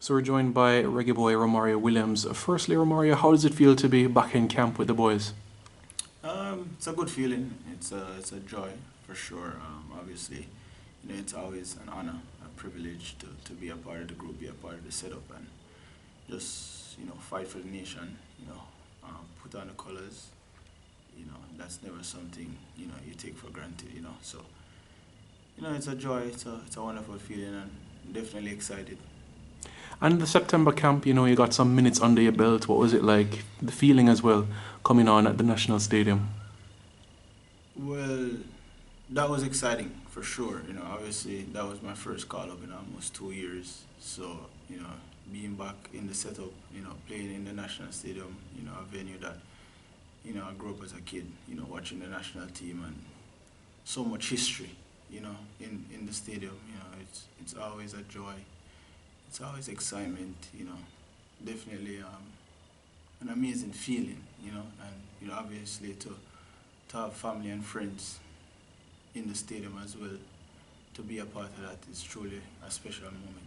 So we're joined by Reggae Boy Romario Williams. Firstly, Romario, how does it feel to be back in camp with the boys? It's a good feeling. It's a joy for sure. Obviously, it's always an honor, a privilege to be a part of the group, be a part of the setup, and just fight for the nation. Put on the colors. That's never something you take for granted. So it's a joy. It's a wonderful feeling, and definitely excited. And the September camp, you got some minutes under your belt. What was it like? The feeling as well, coming on at the National Stadium. Well, that was exciting for sure. Obviously that was my first call up in almost 2 years. So being back in the setup, playing in the national stadium, a venue that I grew up as a kid, watching the national team and so much history, in the stadium. It's always a joy. It's always excitement. Definitely an amazing feeling. And obviously to have family and friends in the stadium as well, to be a part of that is truly a special moment.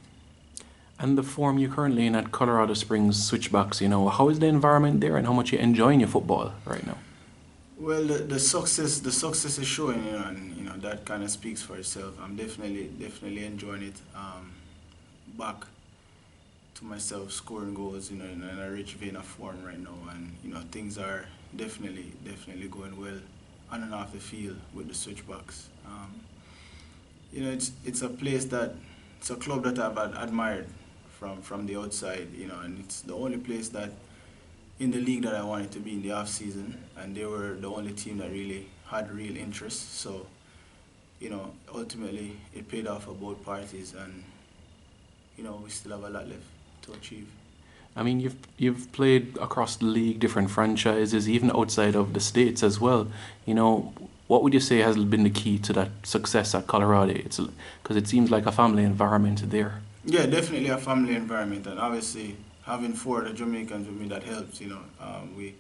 And the form you're currently in at Colorado Springs Switchbacks, how is the environment there and how much you're enjoying your football right now? Well, the success is showing, and that kind of speaks for itself. I'm definitely enjoying it. Back to myself, scoring goals, in a rich vein of form right now, and things are definitely going well on and off the field with the Switchbacks. It's a place that it's a club that I've admired from the outside, and it's the only place that in the league that I wanted to be in the off season, and they were the only team that really had real interest. So, ultimately it paid off for both parties, and we still have a lot left to achieve. I mean, you've played across the league, different franchises, even outside of the states as well. What would you say has been the key to that success at Colorado? It's because it seems like a family environment there. Yeah, definitely a family environment, and obviously having four of the Jamaicans with me, that helps. We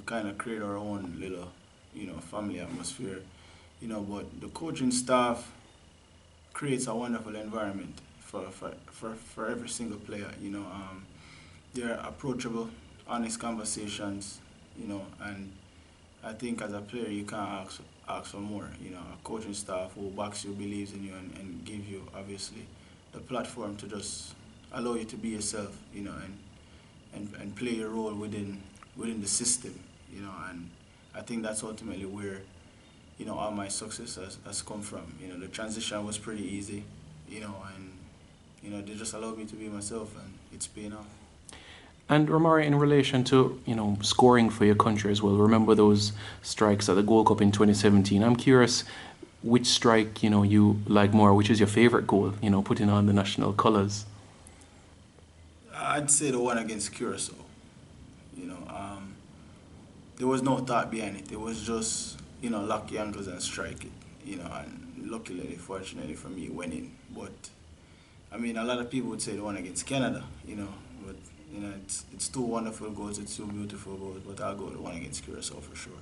kind of create our own little family atmosphere. But the coaching staff creates a wonderful environment for every single player. They're approachable, honest conversations. And I think as a player you can't ask for more. A coaching staff who backs you, believes in you, and give you obviously the platform to just allow you to be yourself, and play your role within the system, and I think that's ultimately where, all my success has come from. The transition was pretty easy, and they just allowed me to be myself, and it's paying off. And Romario, in relation to scoring for your country as well, remember those strikes at the Gold Cup in 2017. I'm curious which strike you like more, which is your favorite goal, putting on the national colours. I'd say the one against Curacao. There was no thought behind it. It was just, lock your ankles and strike it, and luckily, fortunately for me, it went in. But, I mean, a lot of people would say the one against Canada, but, it's two wonderful goals, it's two beautiful goals, but I'll go with the one against Curacao for sure.